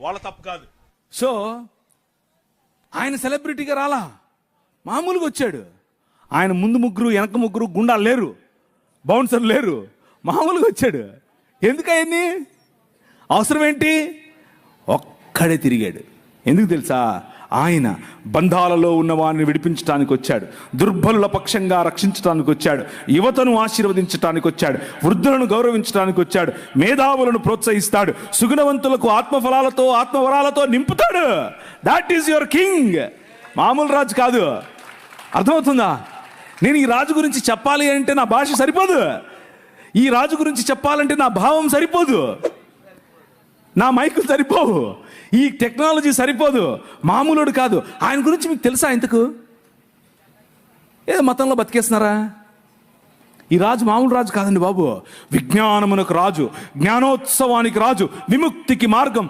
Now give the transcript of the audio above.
వాళ్ళ తప్పు కాదు. సో ఆయన సెలబ్రిటీగా రాలా, మామూలుగా వచ్చాడు. ఆయన ముందు ముగ్గురు వెనక ముగ్గురు గుండాలు లేరు, బౌన్సర్లు లేరు, మామూలుగా వచ్చాడు. ఎందుకయ్యన్ని అవసరం ఏంటి? ఒక్కడే తిరిగాడు. ఎందుకు తెలుసా? ఆయన బంధాలలో ఉన్న వారిని విడిపించడానికి వచ్చాడు, దుర్బలుల పక్షంగా రక్షించడానికి వచ్చాడు, యువతను ఆశీర్వదించడానికి వచ్చాడు, వృద్ధులను గౌరవించడానికి వచ్చాడు, మేధావులను ప్రోత్సహిస్తాడు, సుగుణవంతులకు ఆత్మఫలాలతో ఆత్మవరాలతో నింపుతాడు. That is your king. మామూలు రాజు కాదు. అర్థమవుతుందా? నేను ఈ రాజు గురించి చెప్పాలి అంటే నా భాష సరిపోదు, ఈ రాజు గురించి చెప్పాలంటే నా భావం సరిపోదు, నా మైకులు సరిపోవు, ఈ టెక్నాలజీ సరిపోదు. మామూలుడు కాదు. ఆయన గురించి మీకు తెలుసా? ఇంతకు ఏదో మతంలో బతికేస్తున్నారా? ఈ రాజు మామూలు రాజు కాదండి బాబు. విజ్ఞానమునకు రాజు, జ్ఞానోత్సవానికి రాజు, విముక్తికి మార్గం,